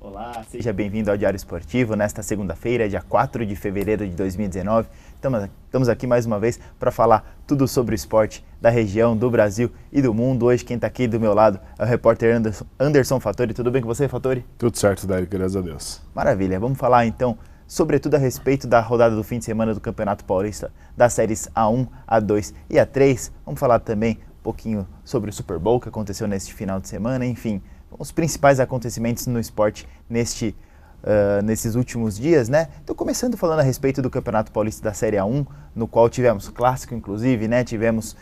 Olá, seja bem-vindo ao Diário Esportivo nesta segunda-feira, dia 4 de fevereiro de 2019. Estamos aqui mais uma vez para falar tudo sobre o esporte da região, do Brasil e do mundo. Hoje quem está aqui do meu lado é o repórter Anderson Fattori. Tudo bem com você, Fattori? Tudo certo, Daí, graças a Deus. Maravilha, vamos falar então sobretudo a respeito da rodada do fim de semana do Campeonato Paulista, das séries A1, A2 e A3. Vamos falar também um pouquinho sobre o Super Bowl que aconteceu neste final de semana, enfim, os principais acontecimentos no esporte nesses últimos dias, né? Então, começando falando a respeito do Campeonato Paulista da Série A1, no qual tivemos clássico, inclusive, né? Tivemos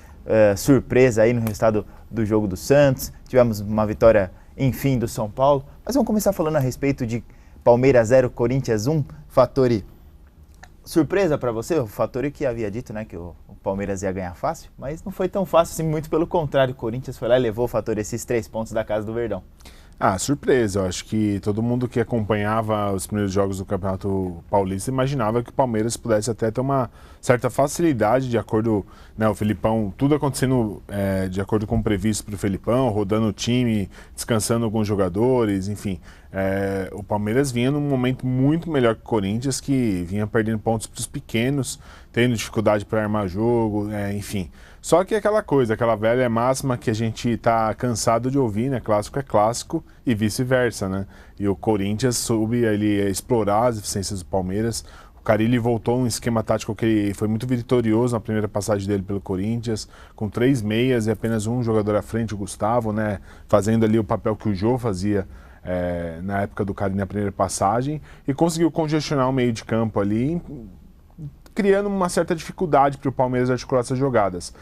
surpresa aí no resultado do jogo do Santos, tivemos uma vitória, enfim, do São Paulo. Mas vamos começar falando a respeito de Palmeiras 0, Corinthians 1, Fattori. Surpresa para você? O Fattori que havia dito, né, que o Palmeiras ia ganhar fácil, mas não foi tão fácil assim, muito pelo contrário. O Corinthians foi lá e levou, Fattori, esses 3 pontos da casa do Verdão. Surpresa. Eu acho que todo mundo que acompanhava os primeiros jogos do Campeonato Paulista imaginava que o Palmeiras pudesse até ter uma certa facilidade de acordo, né, o Felipão, tudo acontecendo de acordo com o previsto para o Felipão, rodando o time, descansando alguns jogadores, enfim. O Palmeiras vinha num momento muito melhor que o Corinthians, que vinha perdendo pontos para os pequenos, tendo dificuldade para armar jogo, enfim. Só que aquela coisa, aquela velha máxima que a gente está cansado de ouvir, né? Clássico é clássico e vice-versa, né? E o Corinthians soube ele explorar as deficiências do Palmeiras. O Carille voltou a um esquema tático que ele foi muito vitorioso na primeira passagem dele pelo Corinthians, com 3 meias e apenas um jogador à frente, o Gustavo, né? Fazendo ali o papel que o Jô fazia na época do Carille na primeira passagem, e conseguiu congestionar o meio de campo ali, criando uma certa dificuldade para o Palmeiras articular essas jogadas.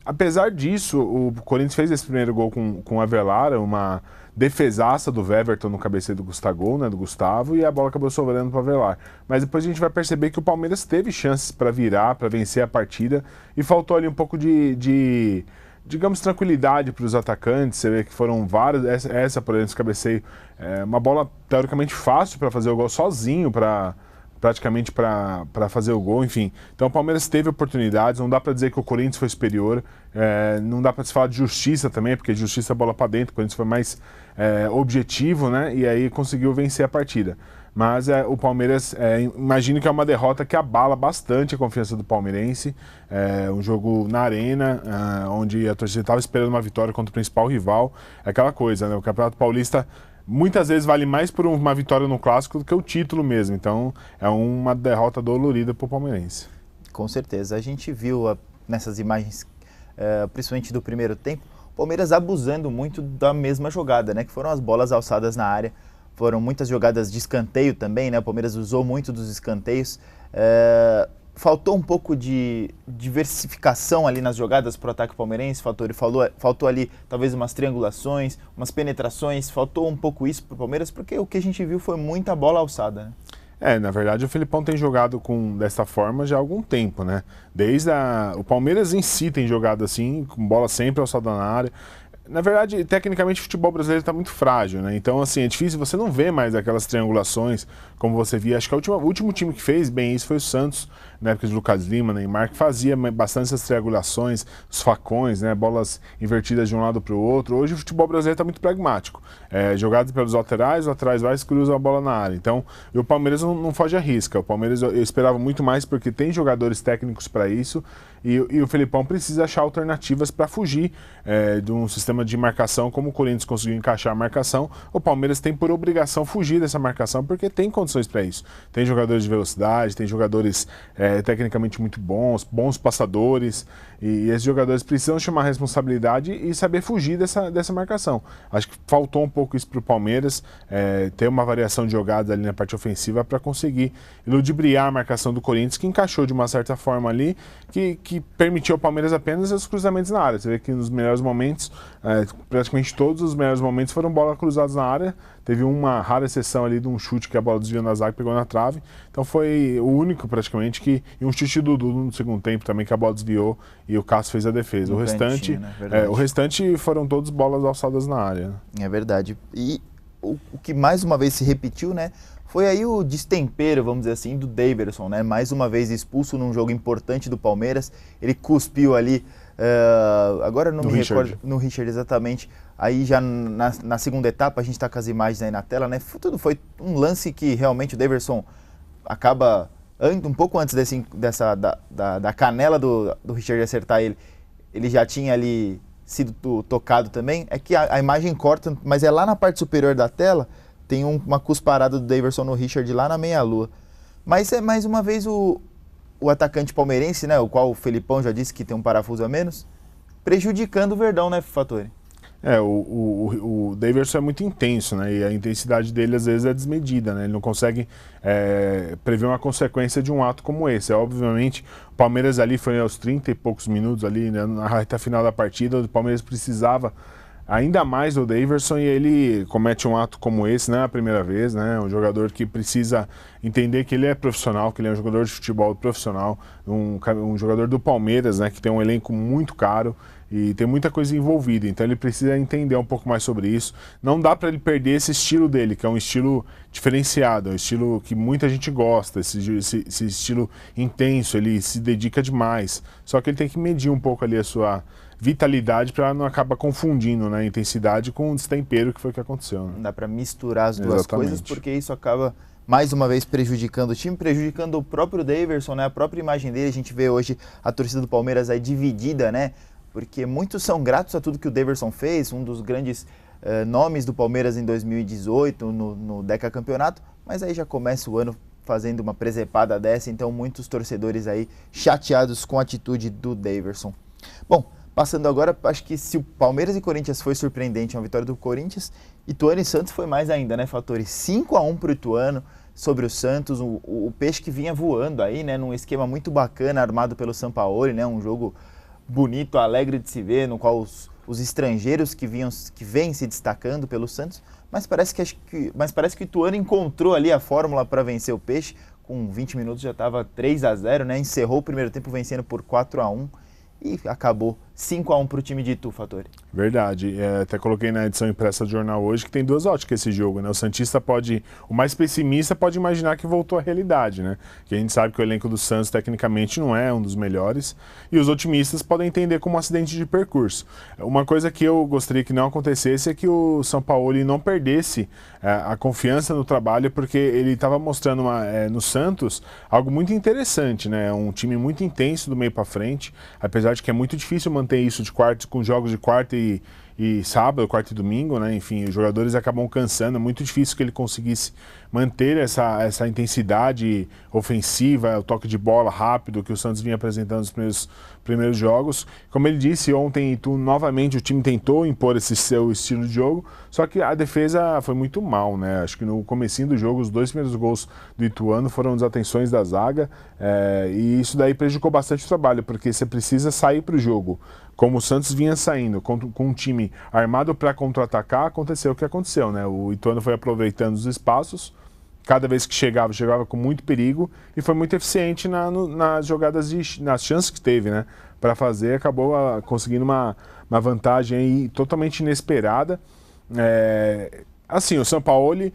Apesar disso, o Corinthians fez esse primeiro gol com o Avelar, uma defesaça do Weverton no cabeceio do Gustavo, né, do Gustavo, e a bola acabou sobrando para o Avelar. Mas depois a gente vai perceber que o Palmeiras teve chances para virar, para vencer a partida, e faltou ali um pouco digamos, tranquilidade para os atacantes. Você vê que foram várias, essa por exemplo, esse cabeceio, uma bola teoricamente fácil para fazer o gol sozinho, praticamente para fazer o gol, enfim. Então o Palmeiras teve oportunidades, não dá para dizer que o Corinthians foi superior, não dá para se falar de justiça também, porque justiça é bola para dentro, o Corinthians foi mais objetivo, né, e aí conseguiu vencer a partida. Mas o Palmeiras, imagino que é uma derrota que abala bastante a confiança do palmeirense, um jogo na arena, onde a torcida estava esperando uma vitória contra o principal rival, é aquela coisa, né, o Campeonato Paulista muitas vezes vale mais por uma vitória no clássico do que o título mesmo. Então é uma derrota dolorida para o palmeirense. Com certeza. A gente viu nessas imagens, principalmente do primeiro tempo, o Palmeiras abusando muito da mesma jogada, né? Que foram as bolas alçadas na área. Foram muitas jogadas de escanteio também, né? O Palmeiras usou muito dos escanteios. Faltou um pouco de diversificação ali nas jogadas para o ataque palmeirense, faltou ali talvez umas triangulações, umas penetrações, faltou um pouco isso para o Palmeiras, porque o que a gente viu foi muita bola alçada, né? Na verdade o Felipão tem jogado dessa forma já há algum tempo, né? O Palmeiras em si tem jogado assim, com bola sempre alçada na área. Na verdade, tecnicamente, o futebol brasileiro está muito frágil, né? Então, assim, é difícil, você não vê mais aquelas triangulações como você via. Acho que o último time que fez bem isso foi o Santos, na época de Lucas Lima, Neymar, que fazia bastante essas triangulações, os facões, né? Bolas invertidas de um lado para o outro. Hoje o futebol brasileiro está muito pragmático. Jogado pelos laterais, os laterais vai e cruzam a bola na área. Então, o Palmeiras não foge à risca. O Palmeiras eu esperava muito mais porque tem jogadores técnicos para isso, e o Felipão precisa achar alternativas para fugir de um sistema de marcação, como o Corinthians conseguiu encaixar a marcação. O Palmeiras tem por obrigação fugir dessa marcação, porque tem condições para isso. Tem jogadores de velocidade, tem jogadores tecnicamente muito bons passadores, e esses jogadores precisam chamar a responsabilidade e saber fugir dessa marcação. Acho que faltou um pouco isso para o Palmeiras, ter uma variação de jogadas ali na parte ofensiva para conseguir ludibriar a marcação do Corinthians, que encaixou de uma certa forma ali, que permitiu ao Palmeiras apenas os cruzamentos na área. Você vê que nos melhores momentos, praticamente todos os melhores momentos foram bolas cruzadas na área. Teve uma rara exceção ali de um chute que a bola desviou na zaga e pegou na trave. Então foi o único praticamente e um chute do Dudu no segundo tempo também, que a bola desviou e o Cássio fez a defesa. O restante foram todas bolas alçadas na área. É verdade. E o que mais uma vez se repetiu, né? Foi aí o destempero, vamos dizer assim, do Daverson, né? Mais uma vez expulso num jogo importante do Palmeiras. Ele cuspiu ali Agora eu não No me Richard. recordo, no Richard exatamente, aí já na segunda etapa, a gente está com as imagens aí na tela, né? Tudo foi um lance que realmente o Daverson acaba, um pouco antes da canela do Richard acertar ele já tinha ali sido tocado também. É que a imagem corta, mas é lá na parte superior da tela, tem uma cusparada do Daverson no Richard lá na meia-lua. Mas é mais uma vez o atacante palmeirense, né, o qual o Felipão já disse que tem um parafuso a menos, prejudicando o Verdão, né, Fattori? O Daverson é muito intenso, né? E a intensidade dele às vezes é desmedida, né? Ele não consegue prever uma consequência de um ato como esse. Obviamente, o Palmeiras ali foi aos 30 e poucos minutos ali, né, na reta final da partida, o Palmeiras precisava ainda mais do Daverson e ele comete um ato como esse, não é a primeira vez, né? Um jogador que precisa entender que ele é profissional, que ele é um jogador de futebol profissional, um jogador do Palmeiras, né? Que tem um elenco muito caro e tem muita coisa envolvida, então ele precisa entender um pouco mais sobre isso. Não dá para ele perder esse estilo dele, que é um estilo diferenciado, é um estilo que muita gente gosta, esse estilo intenso, ele se dedica demais. Só que ele tem que medir um pouco ali a sua vitalidade para não acabar confundindo, né, a intensidade com o destempero, que foi o que aconteceu. Né? Não dá para misturar as duas coisas, porque isso acaba mais uma vez prejudicando o time, prejudicando o próprio Daverson, né, a própria imagem dele. A gente vê hoje a torcida do Palmeiras aí dividida, né, porque muitos são gratos a tudo que o Daverson fez, um dos grandes nomes do Palmeiras em 2018 no Decacampeonato, mas aí já começa o ano fazendo uma presepada dessa, então muitos torcedores aí chateados com a atitude do Daverson. Bom, passando agora, acho que se o Palmeiras e Corinthians foi surpreendente, uma vitória do Corinthians, Ituano e Santos foi mais ainda, né, Fattori? 5-1 para o Ituano sobre o Santos, o Peixe que vinha voando aí, né, num esquema muito bacana, armado pelo Sampaoli, né, um jogo bonito, alegre de se ver, no qual os estrangeiros que vêm se destacando pelo Santos, mas parece que o Ituano encontrou ali a fórmula para vencer o Peixe, com 20 minutos já estava 3-0, né, encerrou o primeiro tempo vencendo por 4-1, e acabou 5-1 para o time de Itu, Fattori. Verdade. Até coloquei na edição impressa do jornal hoje que tem duas óticas esse jogo, né? O santista o mais pessimista pode imaginar que voltou à realidade, né? Que a gente sabe que o elenco do Santos tecnicamente não é um dos melhores, e os otimistas podem entender como um acidente de percurso. Uma coisa que eu gostaria que não acontecesse é que o Sampaoli não perdesse a confiança no trabalho, porque ele estava mostrando no Santos algo muito interessante, né? Um time muito intenso do meio para frente, apesar de que é muito difícil manter isso com jogos de quarta e sábado, quarta e domingo, né? Enfim, os jogadores acabam cansando, é muito difícil que ele conseguisse manter essa intensidade ofensiva, o toque de bola rápido que o Santos vinha apresentando nos primeiros jogos. Como ele disse ontem, novamente o time tentou impor esse seu estilo de jogo, só que a defesa foi muito mal, né? Acho que no comecinho do jogo, os 2 primeiros gols do Ituano foram desatenções da zaga, e isso daí prejudicou bastante o trabalho, porque você precisa sair para o jogo. Como o Santos vinha saindo com um time armado para contra-atacar, aconteceu o que aconteceu, né? O Ituano foi aproveitando os espaços, cada vez que chegava com muito perigo e foi muito eficiente nas jogadas, nas chances que teve, né, para fazer, acabou conseguindo uma vantagem aí totalmente inesperada. Assim, o Sampaoli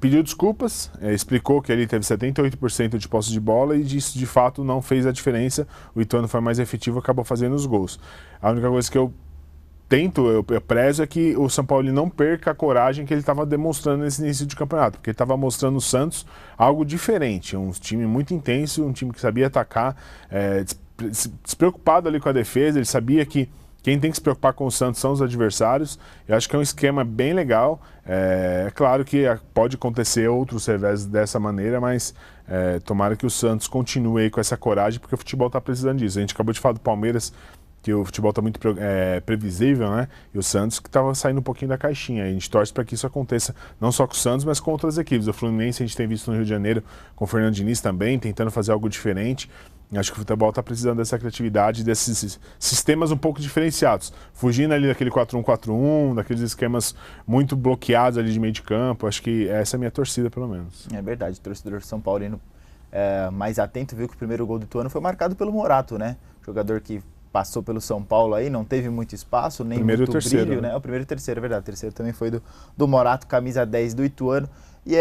pediu desculpas, explicou que ele teve 78% de posse de bola e disso de fato não fez a diferença. O Ituano foi mais efetivo, acabou fazendo os gols. A única coisa que eu prezo é que o Sampaoli não perca a coragem que ele estava demonstrando nesse início de campeonato, porque ele estava mostrando o Santos algo diferente, um time muito intenso, um time que sabia atacar, despreocupado ali com a defesa. Ele sabia que quem tem que se preocupar com o Santos são os adversários. Eu acho que é um esquema bem legal. É claro que pode acontecer outros revés dessa maneira, mas tomara que o Santos continue aí com essa coragem, porque o futebol está precisando disso. A gente acabou de falar do Palmeiras, que o futebol está muito previsível, né? E o Santos que estava saindo um pouquinho da caixinha. A gente torce para que isso aconteça não só com o Santos, mas com outras equipes. O Fluminense a gente tem visto no Rio de Janeiro com o Fernando Diniz também, tentando fazer algo diferente. Acho que o futebol está precisando dessa criatividade, desses sistemas um pouco diferenciados. Fugindo ali daquele 4-1-4-1, daqueles esquemas muito bloqueados ali de meio de campo. Acho que essa é a minha torcida, pelo menos. É verdade, o torcedor São Paulino mais atento viu que o primeiro gol do Ituano foi marcado pelo Morato, né? Jogador que passou pelo São Paulo aí, não teve muito espaço, nem primeiro muito terceiro, brilho, né? O primeiro e terceiro, é verdade. O terceiro também foi do Morato, camisa 10 do Ituano. E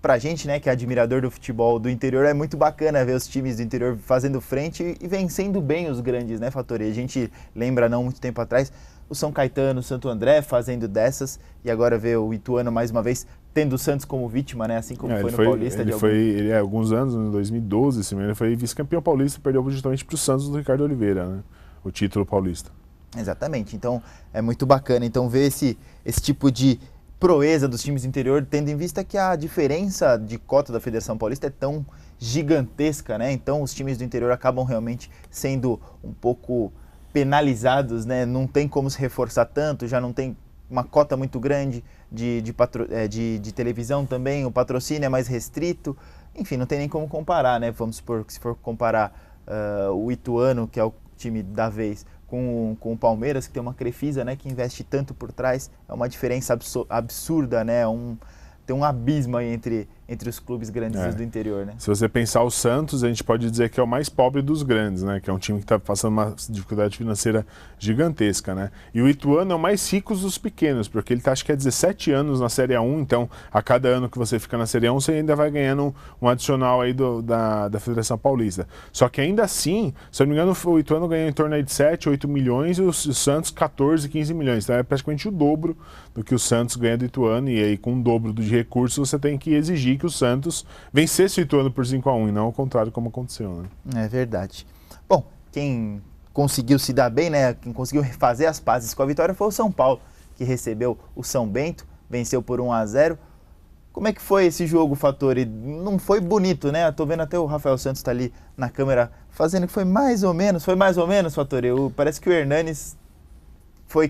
pra gente, né, que é admirador do futebol do interior, é muito bacana ver os times do interior fazendo frente e vencendo bem os grandes, né, Fattori? A gente lembra, não muito tempo atrás, o São Caetano, o Santo André fazendo dessas, e agora ver o Ituano mais uma vez tendo o Santos como vítima, né, assim como foi no Paulista. Alguns anos, em 2012, ele foi vice-campeão paulista, perdeu justamente pro Santos do Ricardo Oliveira, né, o título paulista. Exatamente, então é muito bacana então ver esse tipo de proeza dos times do interior, tendo em vista que a diferença de cota da Federação Paulista é tão gigantesca, né? Então os times do interior acabam realmente sendo um pouco penalizados, né? Não tem como se reforçar tanto, já não tem uma cota muito grande de televisão também, o patrocínio é mais restrito, enfim, não tem nem como comparar, né? Vamos supor que se for comparar o Ituano, que é o time da vez, com o Palmeiras, que tem uma Crefisa, né, que investe tanto por trás, é uma diferença absurda, né, tem um abismo aí entre os clubes grandes do interior, né? Se você pensar o Santos, a gente pode dizer que é o mais pobre dos grandes, né, que é um time que está passando uma dificuldade financeira gigantesca, né? E o Ituano é o mais rico dos pequenos, porque ele está, acho que há 17 anos na Série A1, então a cada ano que você fica na Série A1, você ainda vai ganhando um adicional aí da Federação Paulista. Só que ainda assim, se eu não me engano, o Ituano ganhou em torno aí de 7, 8 milhões e o Santos 14, 15 milhões. Então é praticamente o dobro do que o Santos ganha do Ituano, e aí com o dobro de recursos você tem que exigir que o Santos vencesse o Ituano por 5-1 e não ao contrário como aconteceu, né? É verdade. Bom, quem conseguiu se dar bem, né, quem conseguiu fazer as pazes com a vitória foi o São Paulo, que recebeu o São Bento, venceu por 1-0. Como é que foi esse jogo, Fattori? Não foi bonito, né? Tô vendo até o Rafael Santos tá ali na câmera fazendo que foi mais ou menos, Fattori. Parece que o Hernanes foi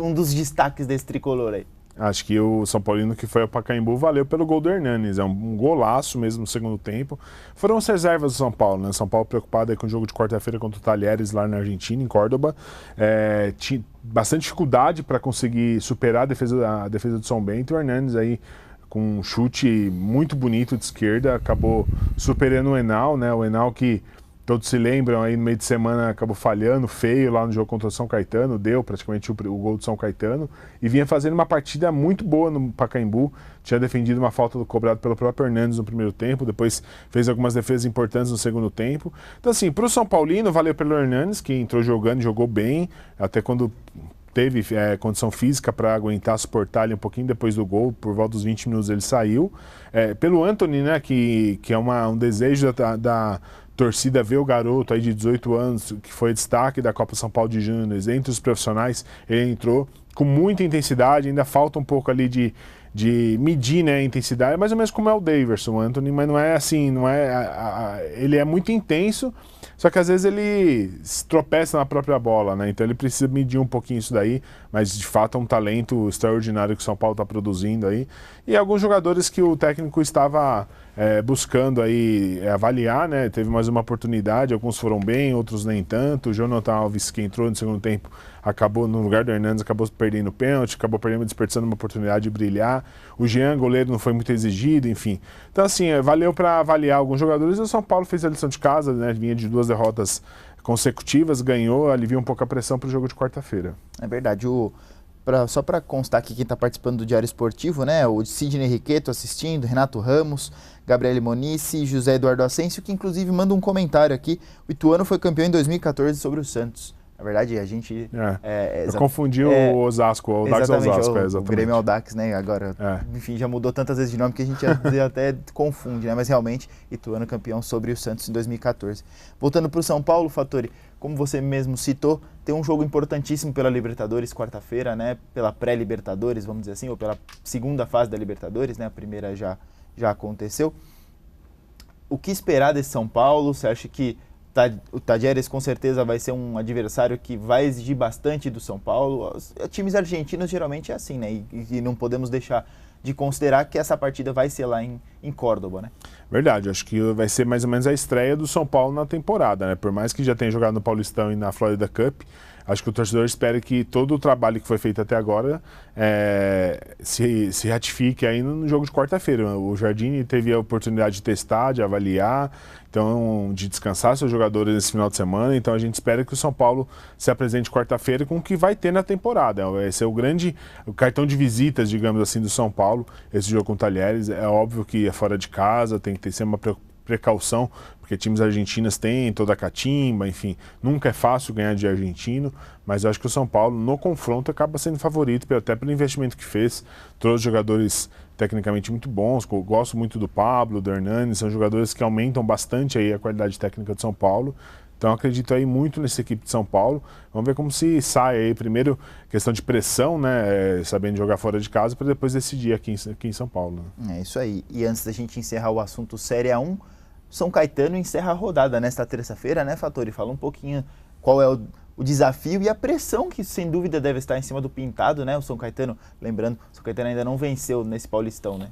um dos destaques desse tricolor aí. Acho que o São Paulino que foi ao Pacaembu valeu pelo gol do Hernanes, é um golaço mesmo no segundo tempo. Foram as reservas do São Paulo, né? São Paulo preocupado aí com o jogo de quarta-feira contra o Talheres lá na Argentina, em Córdoba. Tinha bastante dificuldade para conseguir superar a defesa do São Bento. O Hernanes aí com um chute muito bonito de esquerda acabou superando o Henao, né? O Henao que todos se lembram, aí no meio de semana acabou falhando feio lá no jogo contra o São Caetano, deu praticamente o gol do São Caetano e vinha fazendo uma partida muito boa no Pacaembu, tinha defendido uma falta cobrada pelo próprio Hernandes no primeiro tempo, depois fez algumas defesas importantes no segundo tempo. Então assim, para o São Paulino valeu pelo Hernandes, que entrou jogando, jogou bem, até quando teve condição física para aguentar, suportar ali um pouquinho depois do gol, por volta dos 20 minutos ele saiu. Pelo Antony, né, que é um desejo da torcida ver o garoto aí de 18 anos, que foi destaque da Copa São Paulo de Júnior, entre os profissionais, ele entrou com muita intensidade, ainda falta um pouco ali de medir, né, a intensidade, mais ou menos como é o Daverson, o Antony, mas não é assim, ele é muito intenso, só que às vezes ele se tropeça na própria bola, né, então ele precisa medir um pouquinho isso daí, mas de fato é um talento extraordinário que o São Paulo está produzindo aí, e alguns jogadores que o técnico estava buscando aí avaliar, né, teve mais uma oportunidade, alguns foram bem, outros nem tanto. O Jonathan Alves, que entrou no segundo tempo, acabou no lugar do Hernandes, acabou perdendo o pênalti, acabou desperdiçando uma oportunidade de brilhar. O Jean, goleiro, não foi muito exigido, enfim. Então assim, valeu para avaliar alguns jogadores e o São Paulo fez a lição de casa, né, vinha de 2 derrotas consecutivas, ganhou, aliviou um pouco a pressão para o jogo de quarta-feira. É verdade, só para constar aqui quem está participando do Diário Esportivo, né? O Sidney Riqueto assistindo, Renato Ramos, Gabriele Monici, José Eduardo Asensio, que inclusive manda um comentário aqui. O Ituano foi campeão em 2014 sobre o Santos. Na verdade, a gente... eu confundi o Osasco, o Audax Osasco. O Grêmio Audax, né? Agora, enfim, já mudou tantas vezes de nome que a gente até confunde, né? Mas realmente, Ituano campeão sobre o Santos em 2014. Voltando para o São Paulo, Fattori, como você mesmo citou, tem um jogo importantíssimo pela Libertadores quarta-feira, né? Pela pré-Libertadores, vamos dizer assim, ou pela segunda fase da Libertadores, né? A primeira já aconteceu. O que esperar desse São Paulo? Você acha que o Talheres com certeza vai ser um adversário que vai exigir bastante do São Paulo? Os times argentinos geralmente é assim, né? E não podemos deixar de considerar que essa partida vai ser lá em Córdoba, né? Verdade, acho que vai ser mais ou menos a estreia do São Paulo na temporada, né? Por mais que já tenha jogado no Paulistão e na Florida Cup, acho que o torcedor espera que todo o trabalho que foi feito até agora se ratifique aí no jogo de quarta-feira. O Jardine teve a oportunidade de testar, de avaliar, então, de descansar seus jogadores nesse final de semana. Então a gente espera que o São Paulo se apresente quarta-feira com o que vai ter na temporada. Esse é o cartão de visitas, digamos assim, do São Paulo, esse jogo com o Talheres. É óbvio que é fora de casa, tem que ter sempre uma precaução, porque times argentinos têm toda a catimba, enfim, nunca é fácil ganhar de argentino, mas eu acho que o São Paulo, no confronto, acaba sendo favorito, até pelo investimento que fez, trouxe jogadores tecnicamente muito bons, gosto muito do Pablo, do Hernani, são jogadores que aumentam bastante aí a qualidade técnica de São Paulo. Então acredito aí muito nessa equipe de São Paulo. Vamos ver como se sai aí, primeiro questão de pressão, né, sabendo jogar fora de casa, para depois decidir aqui em São Paulo. Né? É isso aí. E antes da gente encerrar o assunto Série A1, São Caetano encerra a rodada nesta terça-feira, né, Fattori? Fala um pouquinho qual é o desafio e a pressão que sem dúvida deve estar em cima do Pintado, né? O São Caetano, lembrando, o São Caetano ainda não venceu nesse Paulistão, né?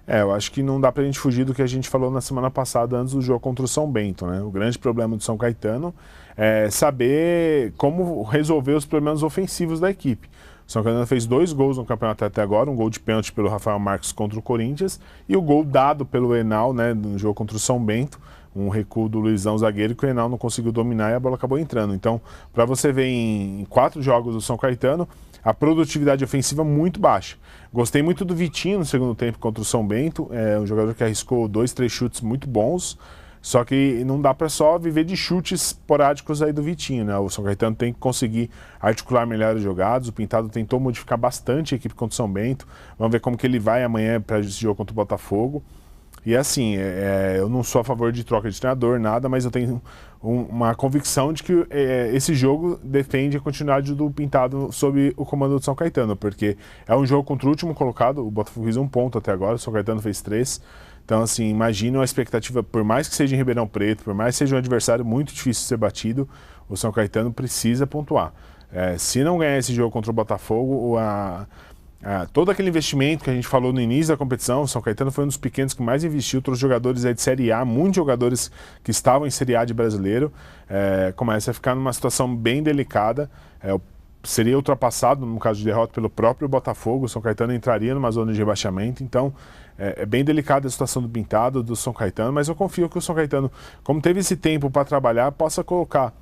Eu acho que não dá pra gente fugir do que a gente falou na semana passada antes do jogo contra o São Bento, né? O grande problema do São Caetano é saber como resolver os problemas ofensivos da equipe. O São Caetano fez 2 gols no campeonato até agora, um gol de pênalti pelo Rafael Marques contra o Corinthians e o gol dado pelo Henal, né, no jogo contra o São Bento, um recuo do Luizão zagueiro que o Henal não conseguiu dominar e a bola acabou entrando. Então, para você ver em 4 jogos do São Caetano, a produtividade ofensiva muito baixa. Gostei muito do Vitinho no segundo tempo contra o São Bento, é um jogador que arriscou 2, 3 chutes muito bons, só que não dá para só viver de chutes esporádicos aí do Vitinho, né? O São Caetano tem que conseguir articular melhor as jogadas, o Pintado tentou modificar bastante a equipe contra o São Bento, vamos ver como que ele vai amanhã para esse jogo contra o Botafogo. E assim, eu não sou a favor de troca de treinador, nada, mas eu tenho uma convicção de que esse jogo depende da continuidade do Pintado sob o comando do São Caetano, porque é um jogo contra o último colocado, o Botafogo fez 1 ponto até agora, o São Caetano fez 3. Então, assim, imagina a expectativa, por mais que seja em Ribeirão Preto, por mais que seja um adversário muito difícil de ser batido, o São Caetano precisa pontuar. Se não ganhar esse jogo contra o Botafogo, todo aquele investimento que a gente falou no início da competição, o São Caetano foi um dos pequenos que mais investiu, trouxe jogadores aí de Série A, muitos jogadores que estavam em Série A de brasileiro, começa a ficar numa situação bem delicada, seria ultrapassado, no caso de derrota, pelo próprio Botafogo, o São Caetano entraria numa zona de rebaixamento, então é bem delicada a situação do Pintado, do São Caetano, mas eu confio que o São Caetano, como teve esse tempo para trabalhar, possa colocar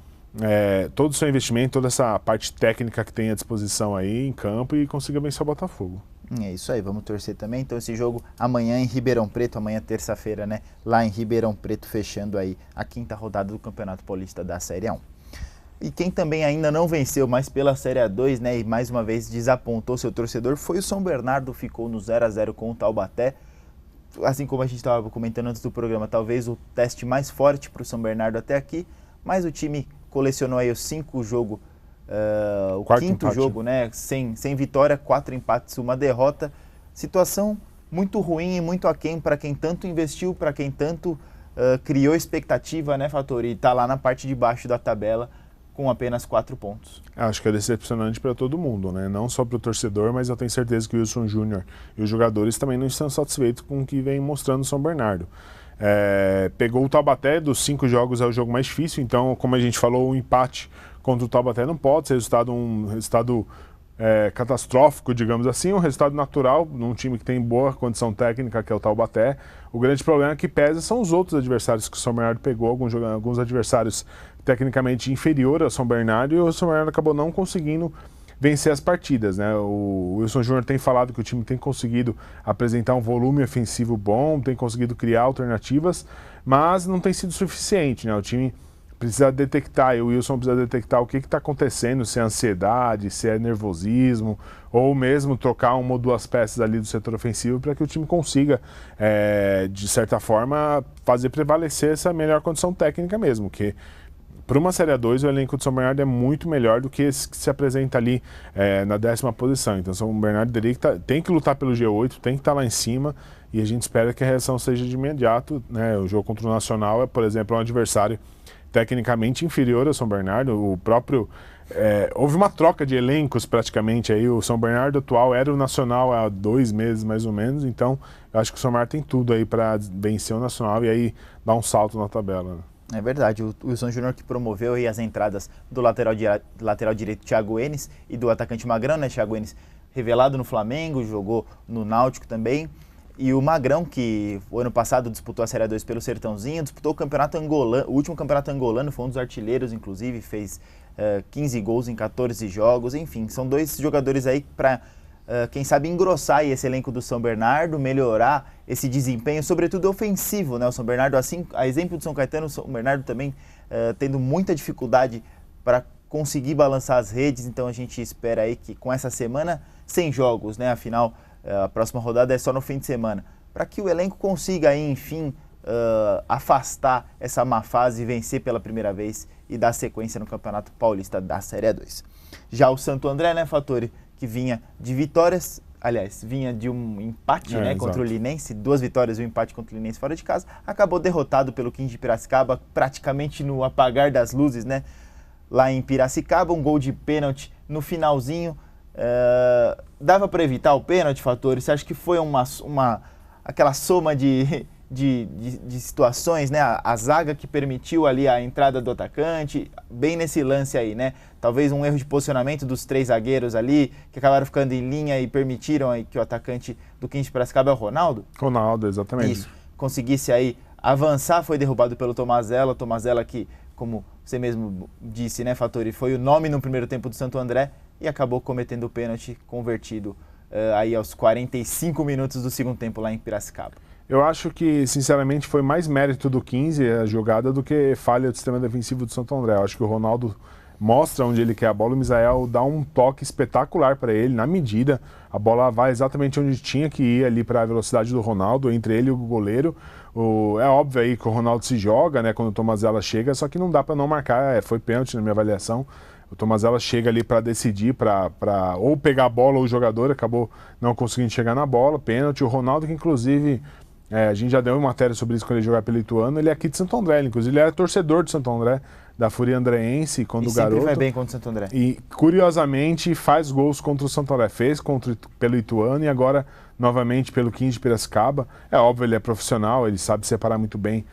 todo o seu investimento, toda essa parte técnica que tem à disposição aí em campo e consiga vencer o Botafogo. É isso aí, vamos torcer também. Então esse jogo amanhã em Ribeirão Preto, amanhã terça-feira, né? Lá em Ribeirão Preto, fechando aí a 5ª rodada do Campeonato Paulista da Série A1. E quem também ainda não venceu, mas pela Série A2, né, e mais uma vez desapontou seu torcedor, foi o São Bernardo, ficou no 0-0 com o Taubaté. Assim como a gente estava comentando antes do programa, talvez o teste mais forte para o São Bernardo até aqui, mas o time colecionou aí o 5 jogo, o 5º jogo, né, sem vitória, 4 empates, 1 derrota. Situação muito ruim e muito aquém para quem tanto investiu, para quem tanto criou expectativa, né, Fattori? E está lá na parte de baixo da tabela com apenas 4 pontos. Acho que é decepcionante para todo mundo, né? Não só para o torcedor, mas eu tenho certeza que o Wilson Júnior e os jogadores também não estão satisfeitos com o que vem mostrando o São Bernardo. Pegou o Taubaté, dos 5 jogos é o jogo mais difícil, então, como a gente falou, o empate contra o Taubaté não pode ser um resultado catastrófico, digamos assim, um resultado natural num time que tem boa condição técnica, que é o Taubaté. O grande problema que pesa são os outros adversários que o São Bernardo pegou, alguns adversários tecnicamente inferior ao São Bernardo, e o São Bernardo acabou não conseguindo vencer as partidas, né? O Wilson Júnior tem falado que o time tem conseguido apresentar um volume ofensivo bom, tem conseguido criar alternativas, mas não tem sido suficiente, né? O time precisa detectar, e o Wilson precisa detectar o que está acontecendo, se é ansiedade, se é nervosismo, ou mesmo trocar 1 ou 2 peças ali do setor ofensivo para que o time consiga, de certa forma, fazer prevalecer essa melhor condição técnica mesmo, que para uma Série A2, o elenco de São Bernardo é muito melhor do que esse que se apresenta ali na 10ª posição. Então, São Bernardo tem que lutar pelo G8, tem que estar lá em cima, e a gente espera que a reação seja de imediato, né? O jogo contra o Nacional por exemplo, um adversário tecnicamente inferior ao São Bernardo. O próprio houve uma troca de elencos praticamente aí. O São Bernardo atual era o Nacional há 2 meses mais ou menos, então eu acho que o São Bernardo tem tudo aí para vencer o Nacional e aí dar um salto na tabela, né? É verdade, o Wilson Júnior que promoveu aí as entradas do lateral direito Thiago Enes e do atacante Magrão, né? Thiago Enes revelado no Flamengo, jogou no Náutico também. E o Magrão, que o ano passado disputou a Série 2 pelo Sertãozinho, disputou o campeonato angolano, o último campeonato angolano, foi um dos artilheiros, inclusive, fez 15 gols em 14 jogos, enfim, são dois jogadores aí para, quem sabe, engrossar aí esse elenco do São Bernardo, melhorar esse desempenho, sobretudo ofensivo, né? O São Bernardo, assim, a exemplo do São Caetano, o São Bernardo também tendo muita dificuldade para conseguir balançar as redes, então a gente espera aí que com essa semana, sem jogos, né? Afinal, a próxima rodada é só no fim de semana, para que o elenco consiga aí, enfim, afastar essa má fase e vencer pela primeira vez e dar sequência no Campeonato Paulista da Série 2. Já o Santo André, né, Fattori, que vinha de vitórias, aliás, vinha de um empate, né, contra o Linense, 2 vitórias e um empate contra o Linense fora de casa, acabou derrotado pelo 15 de Piracicaba, praticamente no apagar das luzes, né, lá em Piracicaba, um gol de pênalti no finalzinho. Dava para evitar o pênalti, Fattori? Você acha que foi aquela soma de situações, né? A zaga que permitiu ali a entrada do atacante, bem nesse lance aí, né? Talvez um erro de posicionamento dos 3 zagueiros ali, que acabaram ficando em linha e permitiram aí que o atacante do 15 de Piracicaba, é o Ronaldo? Ronaldo, exatamente. Isso, conseguisse aí avançar, foi derrubado pelo Tomazella que, como você mesmo disse, né, Fattori, foi o nome no primeiro tempo do Santo André e acabou cometendo o pênalti convertido aí aos 45 minutos do segundo tempo lá em Piracicaba. Eu acho que, sinceramente, foi mais mérito do 15 a jogada do que falha do sistema defensivo do Santo André. Eu acho que o Ronaldo mostra onde ele quer a bola, o Misael dá um toque espetacular para ele, na medida. A bola vai exatamente onde tinha que ir ali para a velocidade do Ronaldo, entre ele e o goleiro. É óbvio aí que o Ronaldo se joga, né, quando o Tomazella chega, só que não dá para não marcar, foi pênalti na minha avaliação. O Tomazella chega ali para decidir, para ou pegar a bola ou o jogador, acabou não conseguindo chegar na bola, pênalti. O Ronaldo, que inclusive, a gente já deu uma matéria sobre isso quando ele jogava pelo Ituano, ele é aqui de Santo André, inclusive ele era torcedor de Santo André, da Fúria Andreense, quando o garoto. Sempre vai bem contra o Santo André. E, curiosamente, faz gols contra o Santo André. Fez pelo Ituano e agora, novamente, pelo 15 de Piracicaba. É óbvio, ele é profissional, ele sabe separar muito bem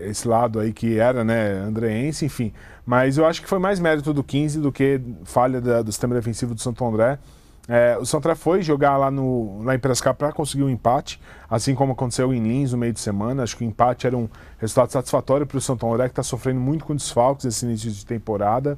esse lado aí que era, né, andreense, enfim. Mas eu acho que foi mais mérito do 15 do que falha do sistema defensivo do Santo André. O Santo André foi jogar lá em Piracicaba para conseguir um empate, assim como aconteceu em Lins no meio de semana. Acho que o empate era um resultado satisfatório para o Santo André, que está sofrendo muito com desfalques esse início de temporada.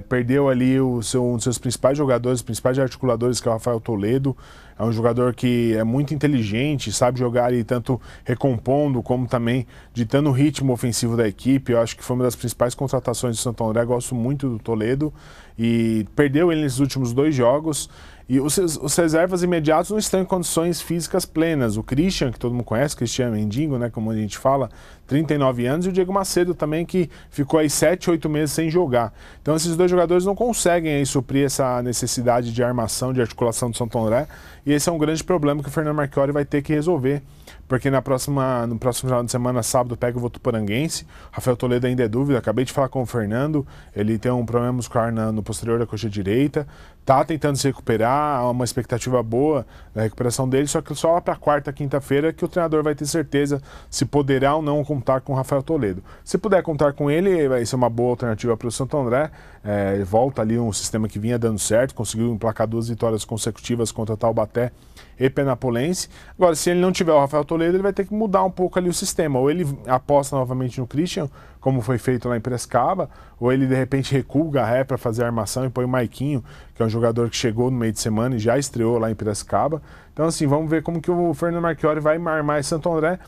Perdeu ali um dos seus principais jogadores, principais articuladores, que é o Rafael Toledo. É um jogador que é muito inteligente, sabe jogar ali tanto recompondo como também ditando o ritmo ofensivo da equipe. Eu acho que foi uma das principais contratações do Santo André. Gosto muito do Toledo e perdeu ele nesses últimos 2 jogos. E os reservas imediatos não estão em condições físicas plenas. O Christian, que todo mundo conhece, Christian Mendigo, né, como a gente fala, 39 anos, e o Diego Macedo também, que ficou aí 7, 8 meses sem jogar. Então esses 2 jogadores não conseguem aí suprir essa necessidade de armação, de articulação do Santo André, e esse é um grande problema que o Fernando Marchiori vai ter que resolver, porque no próximo final de semana, sábado, pega o Votuporanguense. Rafael Toledo ainda é dúvida, acabei de falar com o Fernando, ele tem um problema muscular no posterior da coxa direita, tá tentando se recuperar, há uma expectativa boa da recuperação dele, só que só lá para quarta, quinta-feira que o treinador vai ter certeza se poderá ou não contar com o Rafael Toledo. Se puder contar com ele, vai ser uma boa alternativa para o Santo André. Volta ali um sistema que vinha dando certo, conseguiu emplacar 2 vitórias consecutivas contra Taubaté e Penapolense. Agora, se ele não tiver o Rafael Toledo, ele vai ter que mudar um pouco ali o sistema. Ou ele aposta novamente no Christian, como foi feito lá em Piracicaba, ou ele de repente recua o Garré para fazer a armação e põe o Maiquinho, que é um jogador que chegou no meio de semana e já estreou lá em Piracicaba. Então, assim, vamos ver como que o Fernando Marchiori vai armar esse Santo André,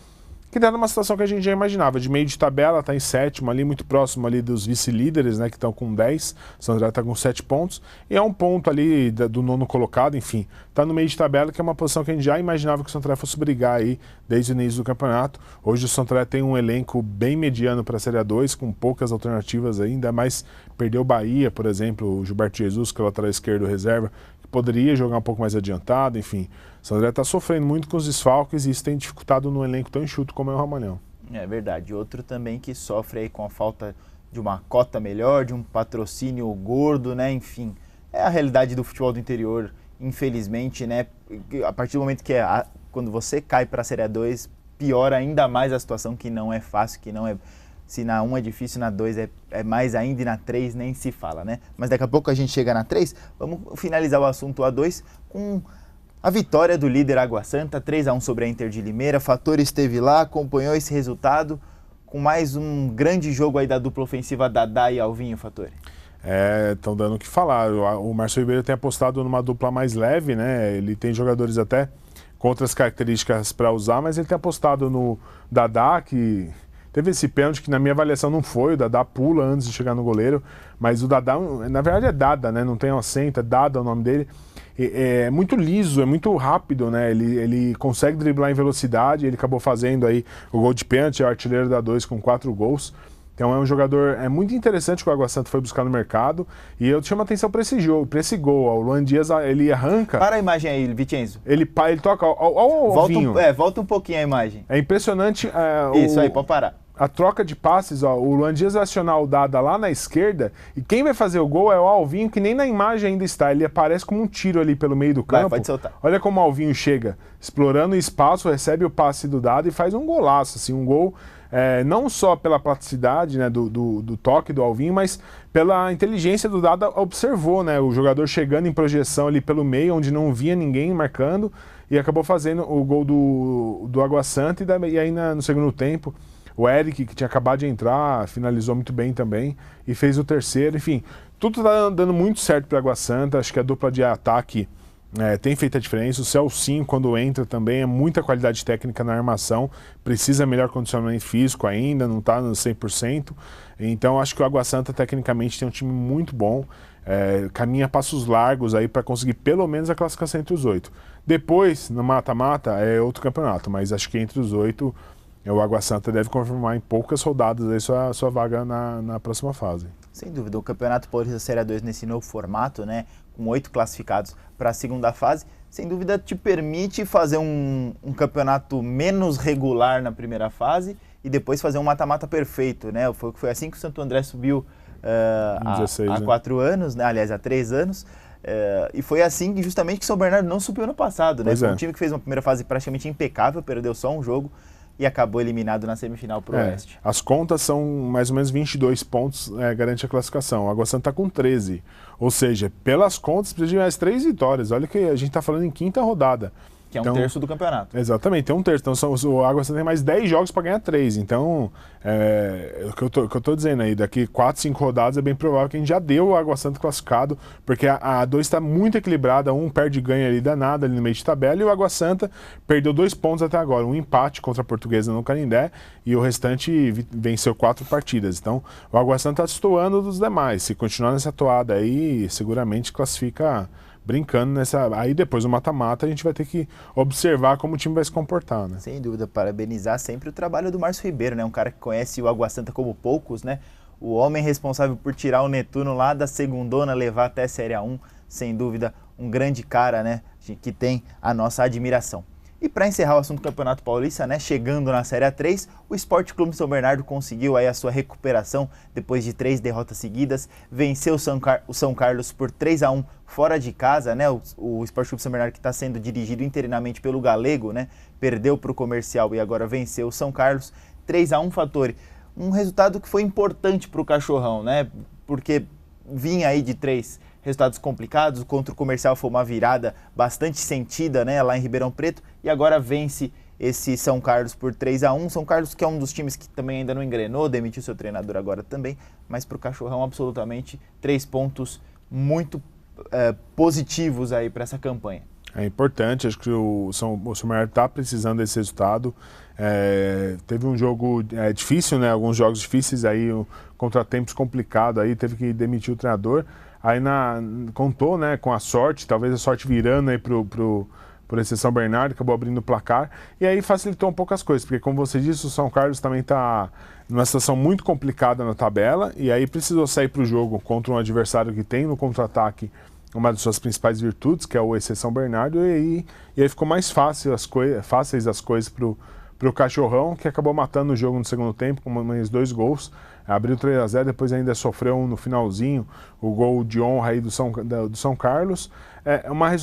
que está numa situação que a gente já imaginava, de meio de tabela, está em 7º, ali muito próximo ali dos vice-líderes, né, que estão com 10, o Santo André está com 7 pontos, e é um ponto ali do 9º colocado, enfim, está no meio de tabela, que é uma posição que a gente já imaginava que o Santo André fosse brigar aí desde o início do campeonato. Hoje o Santo André tem um elenco bem mediano para a Série A2, com poucas alternativas ainda, mas perdeu o Bahia, por exemplo, o Gilberto Jesus, que é o lateral esquerdo reserva, que poderia jogar um pouco mais adiantado, enfim. O Santo André está sofrendo muito com os desfalques e isso tem dificultado num elenco tão enxuto como é o Ramalhão. É verdade. Outro também que sofre aí com a falta de uma cota melhor, de um patrocínio gordo, né? Enfim, é a realidade do futebol do interior, infelizmente, né? A partir do momento que quando você cai para a Série A2, piora ainda mais a situação, que não é fácil, que não é... Se na 1 é difícil, na 2 é mais ainda, e na 3 nem se fala, né? Mas daqui a pouco a gente chega na 3, vamos finalizar o assunto A2 com a vitória do líder Água Santa, 3-1 sobre a Inter de Limeira. Fator esteve lá, acompanhou esse resultado, com mais um grande jogo aí da dupla ofensiva Dadá e Alvinho, Fator. Estão dando o que falar. O Márcio Ribeiro tem apostado numa dupla mais leve, né? Ele tem jogadores até com outras características para usar, mas ele tem apostado no Dadá, que teve esse pênalti que na minha avaliação não foi, o Dadá pula antes de chegar no goleiro, mas o Dadá, na verdade é Dada, né? Não tem um acento, é Dada o nome dele. É muito liso, é muito rápido, né? Ele consegue driblar em velocidade, ele acabou fazendo aí o gol de pênalti, é o artilheiro da 2 com 4 gols. Então é um jogador muito interessante que o Água Santa foi buscar no mercado. E eu chamo a atenção para esse jogo, para esse gol. O Luan Dias, ele arranca. Para a imagem aí, Vicenzo. Ele toca ao Alvinho. Volta um pouquinho a imagem. É impressionante. Isso aí, pode parar. A troca de passes, o Luan Dias vai acionar o Dada lá na esquerda, e quem vai fazer o gol é o Alvinho, que nem na imagem ainda está. Ele aparece como um tiro ali pelo meio do campo. Pode soltar. Olha como o Alvinho chega, explorando o espaço, recebe o passe do Dada e faz um golaço, assim, um gol não só pela praticidade, né, do toque do Alvinho, mas pela inteligência do Dada. Observou, né, o jogador chegando em projeção ali pelo meio, onde não via ninguém marcando, e acabou fazendo o gol do Água Santa. E aí no segundo tempo, o Eric, que tinha acabado de entrar, finalizou muito bem também e fez o terceiro. Enfim, tudo está dando muito certo para a Água Santa. Acho que a dupla de ataque tem feito a diferença. O Celcinho, quando entra, também é muita qualidade técnica na armação. Precisa melhor condicionamento físico ainda, não está no 100%. Então, acho que o Água Santa, tecnicamente, tem um time muito bom. Caminha passos largos aí para conseguir pelo menos a classificação entre os 8. Depois, no mata-mata, é outro campeonato, mas acho que entre os 8... o Água Santa deve confirmar em poucas rodadas aí sua vaga na próxima fase. Sem dúvida, o Campeonato Paulista Série A2 nesse novo formato, né, com 8 classificados para a segunda fase, sem dúvida te permite fazer um campeonato menos regular na primeira fase e depois fazer um mata-mata perfeito, né? Foi assim que o Santo André subiu há 4 anos, né? Aliás, há 3 anos. E foi assim justamente que São Bernardo não subiu no passado, né? Foi um time que fez uma primeira fase praticamente impecável, perdeu só um jogo e acabou eliminado na semifinal para o Oeste. As contas são mais ou menos 22 pontos, garante a classificação. O Água Santa está com 13. Ou seja, pelas contas, precisa de mais 3 vitórias. Olha que a gente está falando em 5ª rodada. Que é um terço do campeonato. Exatamente, tem um terço. Então o Água Santa tem mais 10 jogos para ganhar 3. Então, o que eu tô dizendo aí, daqui 4, 5 rodadas é bem provável que a gente já deu o Água Santa classificado, porque a 2 está muito equilibrada, um perde e ganha ali danado ali no meio de tabela, e o Água Santa perdeu 2 pontos até agora, um empate contra a Portuguesa no Canindé, e o restante venceu 4 partidas. Então, o Água Santa está destoando dos demais. Se continuar nessa toada aí, seguramente classifica brincando nessa... Aí depois do mata-mata a gente vai ter que observar como o time vai se comportar, né? Sem dúvida, parabenizar sempre o trabalho do Márcio Ribeiro, né? Um cara que conhece o Água Santa como poucos, né? O homem responsável por tirar o Netuno lá da segundona, levar até a Série A1, sem dúvida, um grande cara, né? Que tem a nossa admiração. E para encerrar o assunto do Campeonato Paulista, né, chegando na Série A3, o Sport Clube São Bernardo conseguiu aí a sua recuperação depois de 3 derrotas seguidas, venceu o São Carlos por 3-1 fora de casa, né, o Sport Clube São Bernardo, que está sendo dirigido interinamente pelo Galego, né, perdeu para o Comercial e agora venceu o São Carlos, 3-1, Fatori. Um resultado que foi importante para o Cachorrão, né, porque vinha aí de 3 resultados complicados, contra o Comercial foi uma virada bastante sentida, né, lá em Ribeirão Preto, e agora vence esse São Carlos por 3-1. São Carlos, que é um dos times que também ainda não engrenou, demitiu seu treinador agora também, mas para o Cachorrão absolutamente 3 pontos muito positivos aí para essa campanha. É importante, acho que o São Bernardo está precisando desse resultado. Teve um jogo difícil, né? Alguns jogos difíceis aí, contratempos complicados aí, teve que demitir o treinador. Aí contou, né, com a sorte, talvez a sorte virando aí por esse São Bernardo, acabou abrindo o placar, e aí facilitou um pouco as coisas, porque como você disse, o São Carlos também está numa situação muito complicada na tabela, e aí precisou sair para o jogo contra um adversário que tem no contra-ataque uma das suas principais virtudes, que é o EC São Bernardo, e aí ficou mais fáceis as coisas para o Cachorrão, que acabou matando o jogo no segundo tempo, com mais 2 gols. Abriu 3-0, depois ainda sofreu no finalzinho o gol de honra aí do São Carlos.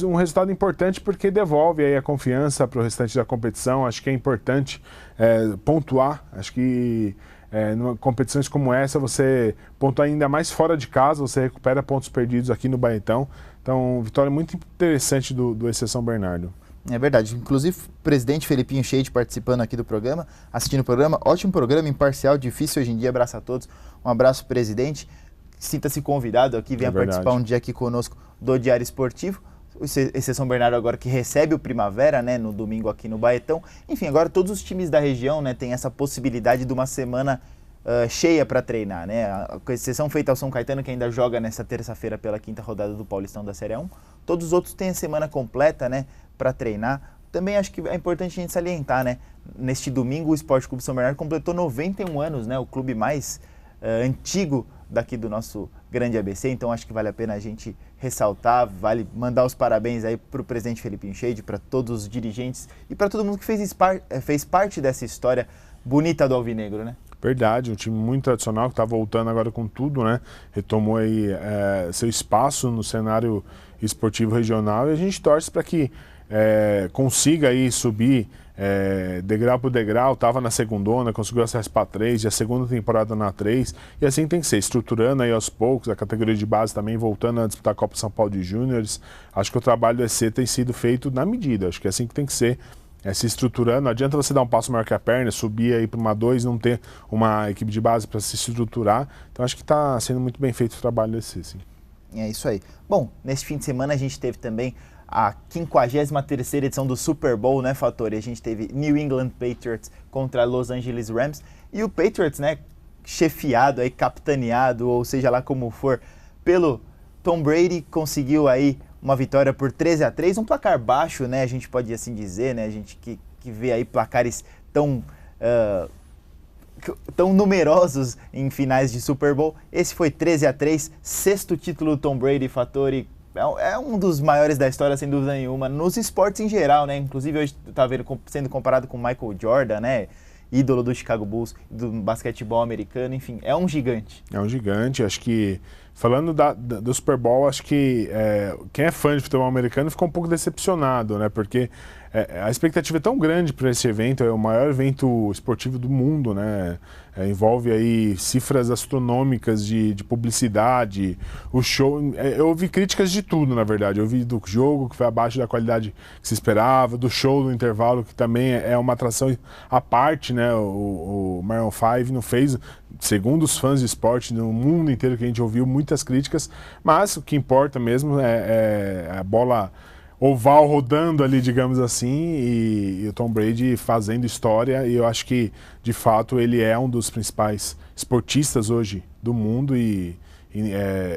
um resultado importante porque devolve aí a confiança para o restante da competição. Acho que é importante pontuar. Acho que em competições como essa, você pontua ainda mais fora de casa, você recupera pontos perdidos aqui no Barretão. Então, vitória muito interessante do SC São Bernardo. É verdade. Inclusive, o presidente Felipinho Shade participando aqui do programa, assistindo o programa. Ótimo programa, imparcial, difícil hoje em dia. Abraço a todos. Um abraço, presidente. Sinta-se convidado aqui, venha participar um dia aqui conosco do Diário Esportivo. O SC São Bernardo agora que recebe o Primavera, né, no domingo aqui no Barretão. Enfim, agora todos os times da região, né, têm essa possibilidade de uma semana cheia para treinar, né? Com exceção feita ao São Caetano, que ainda joga nessa terça-feira pela 5ª rodada do Paulistão da Série A1. Todos os outros têm a semana completa, né, para treinar. Também acho que é importante a gente salientar, né? Neste domingo o Esporte Clube São Bernardo completou 91 anos, né? O clube mais antigo daqui do nosso grande ABC, então acho que vale a pena a gente ressaltar, vale mandar os parabéns aí para o presidente Felipinho Shade, para todos os dirigentes e para todo mundo que fez parte dessa história bonita do Alvinegro, né? Verdade, um time muito tradicional que está voltando agora com tudo, né? Retomou aí seu espaço no cenário esportivo regional e a gente torce para que consiga aí subir degrau por degrau. Estava na segundona, conseguiu acesso para 3, e a segunda temporada na 3, e assim tem que ser, estruturando aí aos poucos, a categoria de base também voltando a disputar a Copa São Paulo de Júniores. Acho que o trabalho do EC tem sido feito na medida, acho que é assim que tem que ser. Se estruturando, não adianta você dar um passo maior que a perna, subir aí para uma 2 e não ter uma equipe de base para se estruturar. Então acho que está sendo muito bem feito o trabalho desse, sim. É isso aí. Bom, nesse fim de semana a gente teve também a 53ª edição do Super Bowl, né, Fattori? A gente teve New England Patriots contra Los Angeles Rams e o Patriots, né, chefiado aí, capitaneado, ou seja lá como for, pelo Tom Brady, conseguiu aí uma vitória por 13-3, um placar baixo, né, a gente pode assim dizer, né, a gente que vê aí placares tão numerosos em finais de Super Bowl. Esse foi 13-3, 6º título do Tom Brady, Fattori. É um dos maiores da história, sem dúvida nenhuma, nos esportes em geral, né, inclusive hoje tá vendo sendo comparado com Michael Jordan, né, ídolo do Chicago Bulls, do basquetebol americano, enfim, é um gigante. É um gigante, acho que, falando do Super Bowl, acho que quem é fã de futebol americano ficou um pouco decepcionado, né, porque a expectativa é tão grande para esse evento, é o maior evento esportivo do mundo, né, envolve aí cifras astronômicas de publicidade, o show, eu ouvi críticas de tudo, na verdade, eu ouvi do jogo, que foi abaixo da qualidade que se esperava, do show no intervalo, que também é uma atração à parte, né, o Maroon 5 não fez, segundo os fãs de esporte no mundo inteiro que a gente ouviu, muitas críticas, mas o que importa mesmo é a bola oval rodando ali, digamos assim, e o Tom Brady fazendo história, e eu acho que, de fato, ele é um dos principais esportistas hoje do mundo e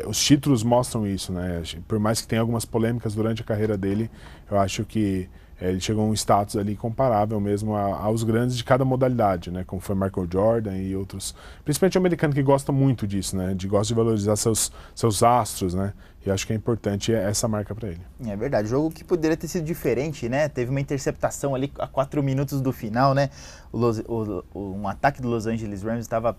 os títulos mostram isso, né? Por mais que tenha algumas polêmicas durante a carreira dele, eu acho que ele chegou a um status ali comparável mesmo aos grandes de cada modalidade, né? Como foi Michael Jordan e outros, principalmente o americano que gosta muito disso, né? Gosta de valorizar seus astros, né? E acho que é importante essa marca para ele. É verdade, jogo que poderia ter sido diferente, né? Teve uma interceptação ali a 4 minutos do final, né? Um ataque do Los Angeles Rams estava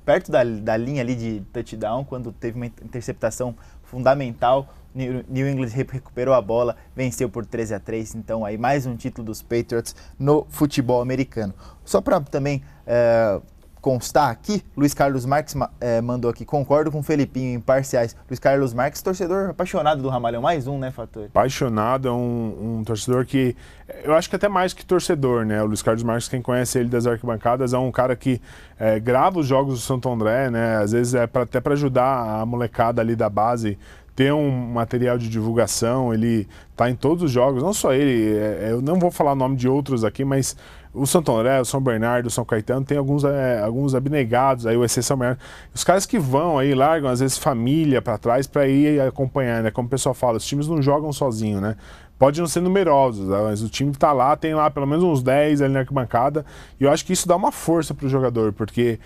perto da linha ali de touchdown, quando teve uma interceptação fundamental. New England recuperou a bola, venceu por 13-3, então aí mais um título dos Patriots no futebol americano. Só para também constar aqui, Luiz Carlos Marques mandou aqui, concordo com o Felipinho, imparciais. Luiz Carlos Marques, torcedor apaixonado do Ramalhão, mais um, né, Fattori? Apaixonado, é um torcedor que, eu acho que até mais que torcedor, né, o Luiz Carlos Marques, quem conhece ele das arquibancadas, é um cara que grava os jogos do Santo André, né, às vezes até para ajudar a molecada ali da base, ter um material de divulgação, ele está em todos os jogos, não só ele, eu não vou falar o nome de outros aqui, mas o Santo André, o São Bernardo, o São Caetano, tem alguns abnegados, aí o SC São Bernardo. Os caras que vão aí, largam às vezes família para trás para ir acompanhar, né? Como o pessoal fala, os times não jogam sozinho, né? Pode não ser numerosos, mas o time está lá, tem lá pelo menos uns 10 ali na arquibancada, e eu acho que isso dá uma força para o jogador, porque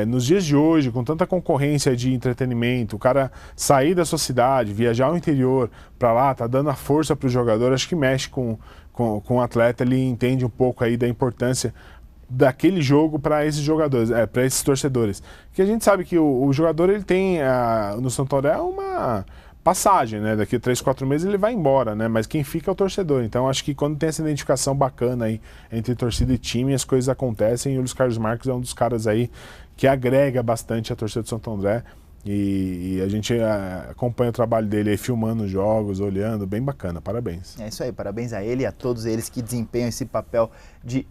nos dias de hoje, com tanta concorrência de entretenimento, o cara sair da sua cidade, viajar ao interior para lá, tá dando a força para o jogador, acho que mexe com o atleta, ele entende um pouco aí da importância daquele jogo para esses jogadores, para esses torcedores. Porque a gente sabe que o jogador ele tem no Santo André passagem, né? Daqui a 3, 4 meses ele vai embora, né? Mas quem fica é o torcedor. Então acho que quando tem essa identificação bacana aí entre torcida e time, as coisas acontecem, e o Luiz Carlos Marques é um dos caras aí que agrega bastante a torcida do Santo André. E a gente acompanha o trabalho dele aí, filmando os jogos, olhando, bem bacana, parabéns. É isso aí, parabéns a ele e a todos eles que desempenham esse papel de...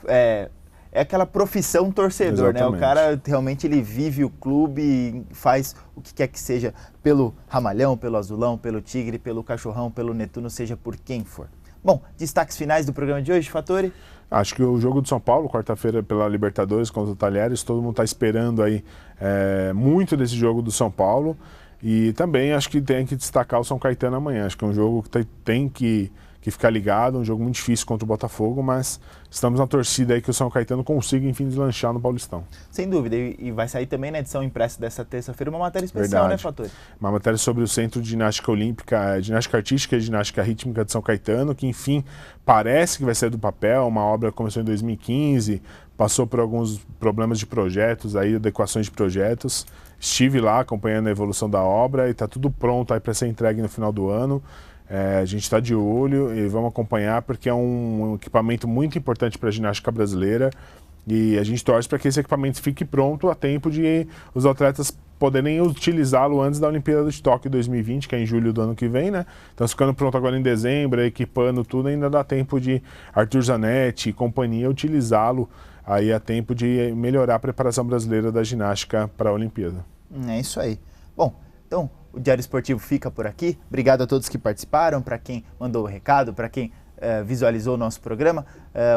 É aquela profissão torcedor, né? O cara realmente ele vive o clube, faz o que quer que seja pelo Ramalhão, pelo Azulão, pelo Tigre, pelo Cachorrão, pelo Netuno, seja por quem for. Bom, destaques finais do programa de hoje, Fattori? Acho que o jogo do São Paulo, quarta-feira pela Libertadores contra o Talheres, todo mundo está esperando aí muito desse jogo do São Paulo. E também acho que tem que destacar o São Caetano amanhã. Acho que é um jogo que tem que ficar ligado, um jogo muito difícil contra o Botafogo, mas estamos na torcida aí que o São Caetano consiga, enfim, deslanchar no Paulistão. Sem dúvida, e vai sair também na edição impressa dessa terça-feira uma matéria especial, né, Fattori? Uma matéria sobre o Centro de Ginástica Olímpica, Ginástica Artística e Ginástica Rítmica de São Caetano, que, enfim, parece que vai sair do papel, uma obra que começou em 2015, passou por alguns problemas de projetos, aí, adequações de projetos. Estive lá acompanhando a evolução da obra e está tudo pronto aí para ser entregue no final do ano. A gente está de olho e vamos acompanhar porque é um equipamento muito importante para a ginástica brasileira e a gente torce para que esse equipamento fique pronto a tempo de os atletas poderem utilizá-lo antes da Olimpíada de Tóquio 2020, que é em julho do ano que vem, né? Então, ficando pronto agora em dezembro, equipando tudo, ainda dá tempo de Arthur Zanetti e companhia utilizá-lo aí a tempo de melhorar a preparação brasileira da ginástica para a Olimpíada. É isso aí. Bom, então o Diário Esportivo fica por aqui. Obrigado a todos que participaram, para quem mandou o recado, para quem visualizou o nosso programa.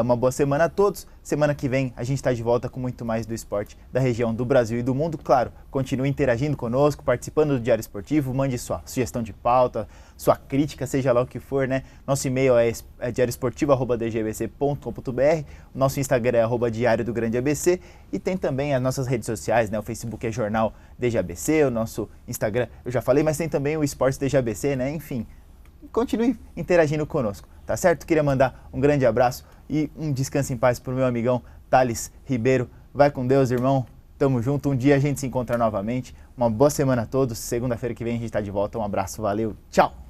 Uma boa semana a todos. Semana que vem a gente está de volta com muito mais do esporte da região do Brasil e do mundo. Claro, continue interagindo conosco, participando do Diário Esportivo, mande sua sugestão de pauta, sua crítica, seja lá o que for, né? Nosso e-mail é diarioesportivo@dgbc.com.br, o nosso Instagram é @diário do grande ABC e tem também as nossas redes sociais, né? O Facebook é Jornal DGABC, o nosso Instagram, eu já falei, mas tem também o Esportes DGABC, né? Enfim, continue interagindo conosco, tá certo? Queria mandar um grande abraço e um descanso em paz pro meu amigão Thales Ribeiro. Vai com Deus, irmão. Tamo junto. Um dia a gente se encontra novamente. Uma boa semana a todos. Segunda-feira que vem a gente tá de volta. Um abraço. Valeu. Tchau.